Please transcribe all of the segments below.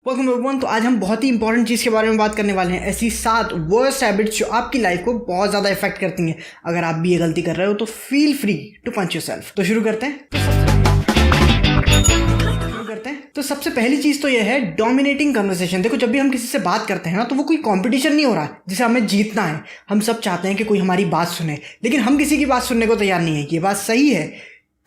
Welcome everyone. तो आज हम बहुत ही इंपॉर्टेंट चीज़ के बारे में बात करने वाले हैं, ऐसी 7 वर्स्ट हैबिट्स जो आपकी लाइफ को बहुत ज़्यादा इफेक्ट करती हैं। अगर आप भी ये गलती कर रहे हो तो feel free to punch yourself. तो शुरू करते हैं। तो सबसे पहली चीज़ तो यह है डोमिनेटिंग कन्वर्सेशन। देखो, जब भी हम किसी से बात करते हैं ना, तो वो कोई कंपटीशन नहीं हो रहा है जिसे हमें जीतना है। हम सब चाहते हैं कि कोई हमारी बात सुने, लेकिन हम किसी की बात सुनने को तैयार नहीं है। ये बात सही है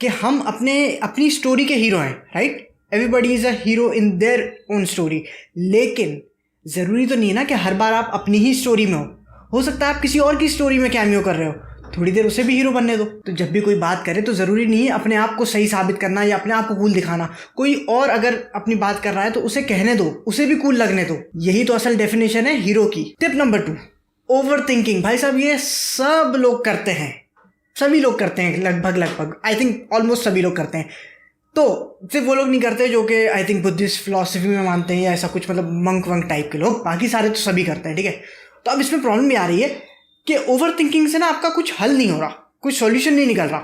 कि हम अपनी स्टोरी के हीरो हैं, right? Everybody is a hero in their own story. लेकिन ज़रूरी तो नहीं है ना कि हर बार आप अपनी ही स्टोरी में हो सकता है आप किसी और की स्टोरी में कैमियो कर रहे हो, थोड़ी देर उसे भी हीरो बनने दो। तो जब भी कोई बात करे तो ज़रूरी नहीं है अपने आप को सही साबित करना या अपने आप को कूल दिखाना। कोई और अगर अपनी बात कर रहा है तो उसे कहने दो, उसे भी कूल लगने दो। यही तो असल डेफिनेशन है हीरो की। Tip number 2, over thinking. भाई साहब, ये सब लोग करते हैं, सभी लोग करते हैं, लगभग आई थिंक ऑलमोस्ट सभी लोग करते हैं। तो सिर्फ वो लोग नहीं करते जो कि आई थिंक बुद्धिस्ट फिलॉसफी में मानते हैं या ऐसा कुछ, मतलब मंक वंक टाइप के लोग। बाकी सारे तो सभी करते हैं, ठीक है। तो अब इसमें प्रॉब्लम भी आ रही है कि ओवर थिंकिंग से ना आपका कुछ हल नहीं हो रहा, कुछ सॉल्यूशन नहीं निकल रहा।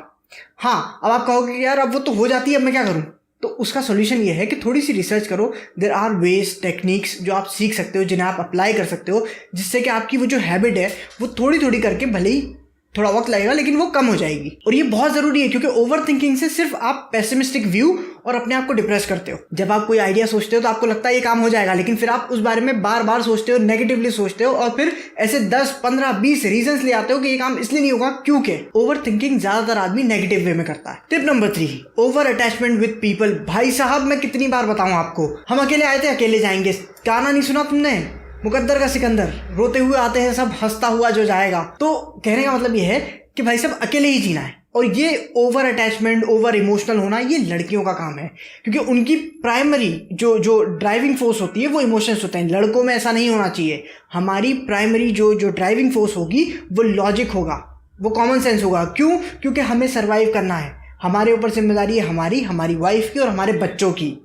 हाँ, अब आप कहोगे कि यार अब वो तो हो जाती है, अब मैं क्या करूँ? तो उसका सॉल्यूशन ये है कि थोड़ी सी रिसर्च करो। देयर आर वेज, टेक्निक्स जो आप सीख सकते हो, जिन्हें आप अप्लाई कर सकते हो, जिससे कि आपकी वो जो हैबिट है वो थोड़ी थोड़ी करके, भले ही थोड़ा वक्त लगेगा लेकिन वो कम हो जाएगी। और ये बहुत ज़रूरी है क्योंकि ओवर थिंकिंग से सिर्फ आप पेसिमिस्टिक व्यू और अपने आप को डिप्रेस करते हो। जब आप कोई आइडिया सोचते हो तो आपको लगता है ये काम हो जाएगा, लेकिन फिर आप उस बारे में बार बार सोचते हो, नेगेटिवली सोचते हो, और फिर ऐसे 10, 15, 20 रीजंस ले आते हो कि ये काम इसलिए नहीं होगा क्योंकि ओवर थिंकिंग ज़्यादातर आदमी नेगेटिव वे में करता है। Tip number 3, over attachment with people. भाई साहब, मैं कितनी बार बताऊँ आपको, हम अकेले आए थे अकेले जाएंगे। गाना नहीं सुना तुमने, मुकद्दर का सिकंदर? रोते हुए आते हैं सब, हंसता हुआ जो जाएगा। तो कहने का मतलब ये है कि भाई सब अकेले ही जीना है। और ये ओवर अटैचमेंट, ओवर इमोशनल होना, ये लड़कियों का काम है, क्योंकि उनकी प्राइमरी जो ड्राइविंग फोर्स होती है वो इमोशंस होते हैं। लड़कों में ऐसा नहीं होना चाहिए। हमारी प्राइमरी जो ड्राइविंग फोर्स होगी वो लॉजिक होगा, वो कॉमन सेंस होगा। क्यों? क्योंकि हमें सर्वाइव करना है। हमारे ऊपर जिम्मेदारी है हमारी वाइफ की और हमारे बच्चों की,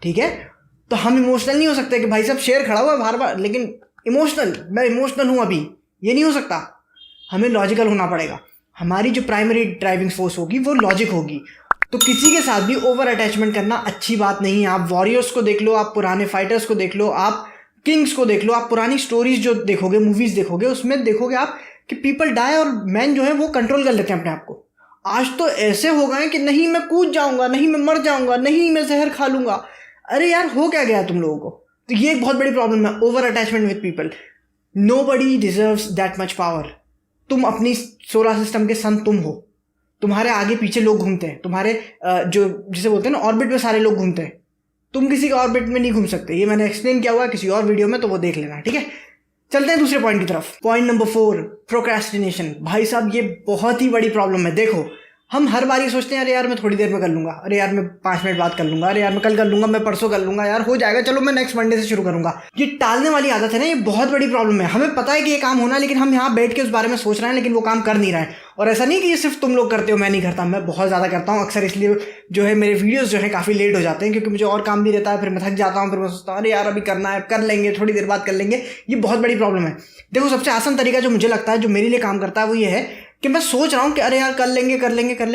ठीक है। तो हम इमोशनल नहीं हो सकते कि भाई सब शेर खड़ा हुआ है बार बार, लेकिन मैं इमोशनल हूँ अभी, ये नहीं हो सकता। हमें लॉजिकल होना पड़ेगा। हमारी जो प्राइमरी ड्राइविंग फोर्स होगी वो लॉजिक होगी। तो किसी के साथ भी ओवर अटैचमेंट करना अच्छी बात नहीं है। आप वॉरियर्स को देख लो, आप पुराने फाइटर्स को देख लो, आप किंग्स को देख लो, आप पुरानी स्टोरीज जो देखोगे, मूवीज देखोगे, उसमें देखोगे आप कि पीपल डाई और मैन जो है वो कंट्रोल कर लेते हैं अपने आप को। आज तो ऐसे हो गए कि नहीं मैं कूद जाऊंगा, नहीं मैं मर जाऊंगा, नहीं मैं जहर खा लूंगा। अरे यार, हो क्या गया तुम लोगों को? तो ये एक बहुत बड़ी प्रॉब्लम है, over attachment with people. Nobody deserves that much power. तुम अपनी सोलर सिस्टम के सन तुम हो, तुम्हारे आगे पीछे लोग घूमते हैं, तुम्हारे जो जिसे बोलते हैं ना ऑर्बिट में सारे लोग घूमते हैं। तुम किसी के ऑर्बिट में नहीं घूम सकते। ये मैंने एक्सप्लेन किया हुआ है किसी और वीडियो में, तो वो देख लेना, ठीक है। चलते हैं दूसरे पॉइंट की तरफ। Point number 4, procrastination. भाई साहब, ये बहुत ही बड़ी प्रॉब्लम है। देखो, हम हर बार ये सोचते हैं अरे यार मैं थोड़ी देर में कर लूँगा, अरे यार मैं 5 मिनट बाद कर लूँगा, अरे यार मैं कल कर लूँगा, मैं परसों कर लूँगा, यार हो जाएगा, चलो मैं नेक्स्ट मंडे से शुरू करूँगा। ये टालने वाली आदत है ना, ये बहुत बड़ी प्रॉब्लम है। हमें पता है कि ये काम होना है, लेकिन हम यहाँ बैठ के उस बारे में सोच रहे हैं, लेकिन वो काम कर नहीं रहे हैं। और ऐसा नहीं कि ये सिर्फ तुम लोग करते हो, मैं नहीं करता, मैं बहुत ज़्यादा करता हूँ अक्सर। इसलिए जो है मेरे वीडियोज़ जो है काफ़ी लेट हो जाते हैं, क्योंकि मुझे और काम भी रहता है, फिर मैं थक जाता हूँ, फिर मैं सोचता हूँ अरे यार अभी करना है, कर लेंगे, थोड़ी देर बाद कर लेंगे। ये बहुत बड़ी प्रॉब्लम है। देखो, सबसे आसान तरीका जो मुझे लगता है, जो मेरे लिए काम करता है, वो ये है कि मैं सोच रहा हूँ कि अरे यार कर लेंगे,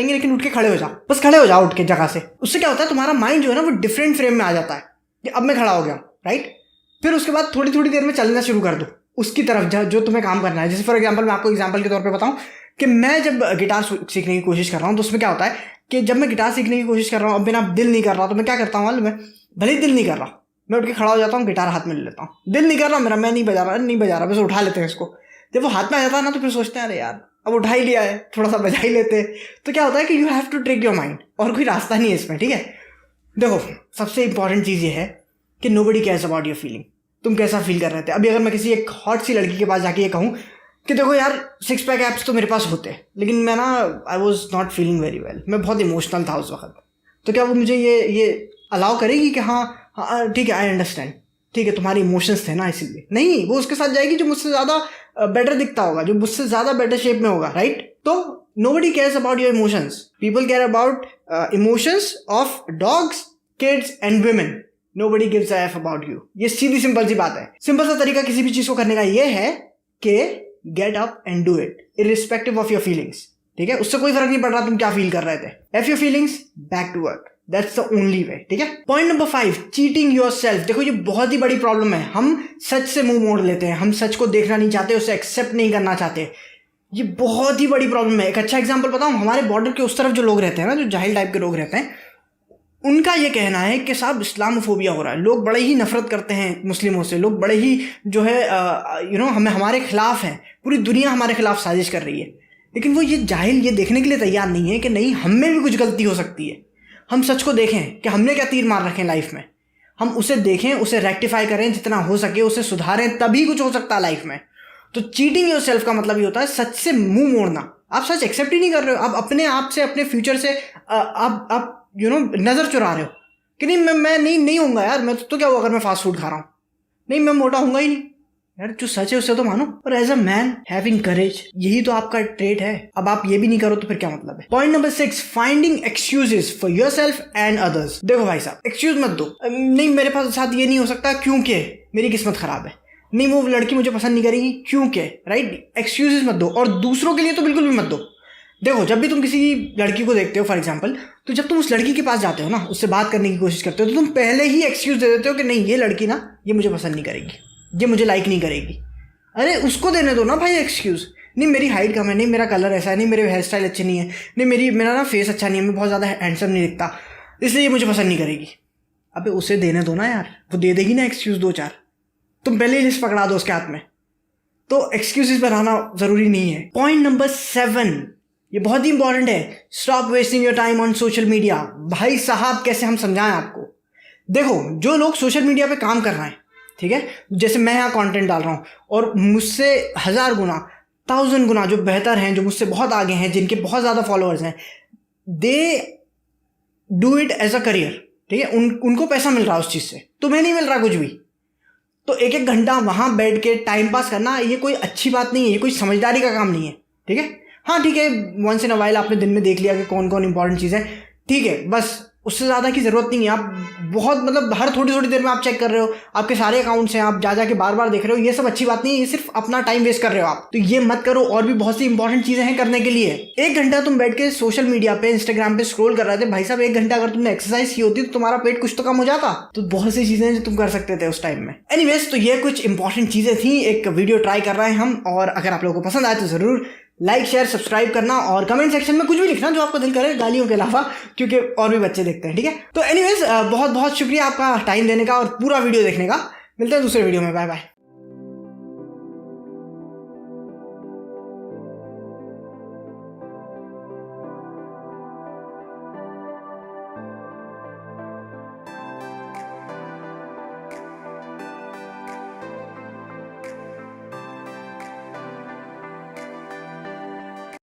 लेकिन उठ के खड़े हो जाओ, बस खड़े हो जाओ उठ के जगह से। उससे क्या होता है, तुम्हारा माइंड जो है ना वो डिफरेंट फ्रेम में आ जाता है कि अब मैं खड़ा हो गया, राइट। फिर उसके बाद थोड़ी देर में चलना शुरू कर दो उसकी तरफ जो तुम्हें काम करना है। जैसे फॉर एग्जाम्पल, मैं आपको एग्जाम्पल के तौर पर बताऊँ कि मैं जब गिटार सीखने की कोशिश कर रहा हूँ, तो उसमें क्या होता है कि जब मैं गिटार सीखने की कोशिश कर रहा हूँ, अब मेरा दिल नहीं कर रहा, तो मैं क्या करता हूँ मालूम है? भले ही दिल नहीं कर रहा, मैं उठ के खड़ा हो जाता हूँ, गिटार हाथ में ले लेता हूँ। दिल नहीं कर रहा मेरा, मैं नहीं बजा रहा, बस उठा लेते हैं इसको। जब वो हाथ में आ जाता है ना, तो फिर सोचते हैं अरे यार अब उठा ही लिया है, थोड़ा सा बजा ही लेते हैं। तो क्या होता है कि you have to trick your mind, और कोई रास्ता नहीं है इसमें, ठीक है। देखो, सबसे इंपॉर्टेंट चीज़ ये है कि nobody cares about your feeling. तुम कैसा फील कर रहे थे? अभी अगर मैं किसी एक हॉट सी लड़की के पास जाके ये कहूँ कि देखो यार 6 पैक एप्स तो मेरे पास होते हैं, लेकिन मैं ना I was not feeling very well, मैं बहुत इमोशनल था उस वक्त, तो क्या वो मुझे ये अलाउ करेगी कि हाँ ठीक है, आई अंडरस्टैंड, ठीक है तुम्हारे इमोशंस थे ना इसीलिए? नहीं, वो उसके साथ जाएगी जो मुझसे ज़्यादा बेटर दिखता होगा, जो मुझसे ज़्यादा बेटर शेप में होगा, राइट। तो nobody cares about your emotions, people care about emotions of dogs, kids and women. Nobody gives a F about you. ये सीधी सिंपल सी बात है। सिंपल सा तरीका किसी भी चीज़ को करने का ये है कि get up and do it irrespective of your feelings, ठीक है। उससे कोई फर्क नहीं पड़ रहा तुम क्या फील कर रहे थे। F your feelings, back to work. That's the only way, ठीक है। Point number 5, cheating yourself. देखो ये बहुत ही बड़ी प्रॉब्लम है, हम सच से मुंह मोड़ लेते हैं, हम सच को देखना नहीं चाहते, उसे एक्सेप्ट नहीं करना चाहते। ये बहुत ही बड़ी प्रॉब्लम है। एक अच्छा एग्जांपल बताऊं, हमारे बॉर्डर के उस तरफ जो लोग रहते हैं ना, जो जाहिल टाइप के लोग रहते हैं, उनका ये कहना है कि साहब इस्लामोफोबिया हो रहा है, लोग बड़े ही नफरत करते हैं मुस्लिमों से, लोग बड़े ही जो है हमें हमारे खिलाफ हैं, पूरी दुनिया हमारे खिलाफ साजिश कर रही है। लेकिन वो ये जाहिल ये देखने के लिए तैयार नहीं है कि नहीं, हम में भी कुछ गलती हो सकती है। हम सच को देखें कि हमने क्या तीर मार रखे हैं लाइफ में, हम उसे देखें, उसे रेक्टिफाई करें, जितना हो सके उसे सुधारें, तभी कुछ हो सकता है लाइफ में। तो चीटिंग योरसेल्फ का मतलब ये होता है सच से मुंह मोड़ना। आप सच एक्सेप्ट ही नहीं कर रहे हो, आप अपने आप से, अपने फ्यूचर से आप नजर चुरा रहे हो कि नहीं मैं नहीं होऊंगा यार, मैं तो क्या हुआ अगर मैं फास्ट फूड खा रहा हूँ, नहीं मैं मोटा होऊंगा ही नहीं यार, जो सच है उससे तो मानो। और एज अ मैन हैविंग करेज, यही तो आपका ट्रेट है। अब आप ये भी नहीं करो तो फिर क्या मतलब है। Point number 6, finding excuses for yourself and others. देखो भाई साहब, एक्सक्यूज मत दो, नहीं मेरे पास साथ ये नहीं हो सकता क्योंकि मेरी किस्मत खराब है, नहीं वो लड़की मुझे पसंद नहीं करेगी क्योंकि, राइट। एक्सक्यूजेस मत दो, और दूसरों के लिए तो बिल्कुल भी मत दो। देखो जब भी तुम किसी लड़की को देखते हो फॉर एग्जांपल, तो जब तुम उस लड़की के पास जाते हो ना, उससे बात करने की कोशिश करते हो, तो तुम पहले ही एक्सक्यूज दे देते हो कि नहीं ये लड़की ना, ये मुझे पसंद नहीं करेगी, ये मुझे लाइक नहीं करेगी। अरे उसको देने दो ना भाई एक्सक्यूज, नहीं मेरी हाइट कम है, नहीं मेरा कलर ऐसा है, नहीं मेरे हेयर स्टाइल अच्छे नहीं है, नहीं मेरा ना फेस अच्छा नहीं है, मैं बहुत ज़्यादा हैंडसम नहीं दिखता, इसलिए ये मुझे पसंद नहीं करेगी। अबे उसे देने दो ना यार, वो दे देगी ना एक्सक्यूज 2-4, तुम पहले ही लिस्ट पकड़ा दो उसके हाथ में। तो एक्सक्यूजेस बनाना ज़रूरी नहीं है। पॉइंट नंबर 7, ये बहुत ही इंपॉर्टेंट है, stop wasting your time on social media. भाई साहब कैसे हम समझाएं आपको। देखो जो लोग सोशल मीडिया पे काम कर रहे हैं, ठीक है, जैसे मैं यहाँ कंटेंट डाल रहा हूँ और मुझसे 1000 गुना 1000 गुना जो बेहतर हैं, जो मुझसे बहुत आगे हैं, जिनके बहुत ज़्यादा फॉलोअर्स हैं, they do it as a career, ठीक है। उनको पैसा मिल रहा है उस चीज़ से, तुम्हें नहीं मिल रहा कुछ भी। तो 1-1 घंटा वहाँ बैठ के टाइम पास करना, ये कोई अच्छी बात नहीं है, ये कोई समझदारी का काम नहीं है, ठीक है। हाँ ठीक है, वंस इन अ वाइल आपने दिन में देख लिया कि कौन कौन इंपॉर्टेंट चीज़ है, ठीक है, बस उससे ज़्यादा की ज़रूरत नहीं है। आप बहुत मतलब हर थोड़ी देर में आप चेक कर रहे हो, आपके सारे अकाउंट्स हैं, आप जा के बार देख रहे हो, ये सब अच्छी बात नहीं है, ये सिर्फ अपना टाइम वेस्ट कर रहे हो आप, तो ये मत करो। और भी बहुत सी इंपॉर्टेंट चीज़ें हैं करने के लिए। 1 घंटा तुम बैठ के सोशल मीडिया पे, इंस्टाग्राम पे स्क्रॉल कर रहे थे, भाई साहब 1 घंटा अगर तुमने एक्सरसाइज की होती तो तुम्हारा पेट कुछ तो कम हो जाता। तो बहुत सी चीज़ें जो तुम कर सकते थे उस टाइम में। एनीवेज, तो ये कुछ इंपॉर्टेंट चीज़ें थी, एक वीडियो ट्राई कर रहे हैं हम, और अगर आप लोगों को पसंद आए तो ज़रूर लाइक शेयर सब्सक्राइब करना, और कमेंट सेक्शन में कुछ भी लिखना जो आपको दिल करे, गालियों के अलावा, क्योंकि और भी बच्चे देखते हैं, ठीक है। तो एनीवेज बहुत बहुत शुक्रिया आपका टाइम देने का और पूरा वीडियो देखने का। मिलते हैं दूसरे वीडियो में, बाय बाय।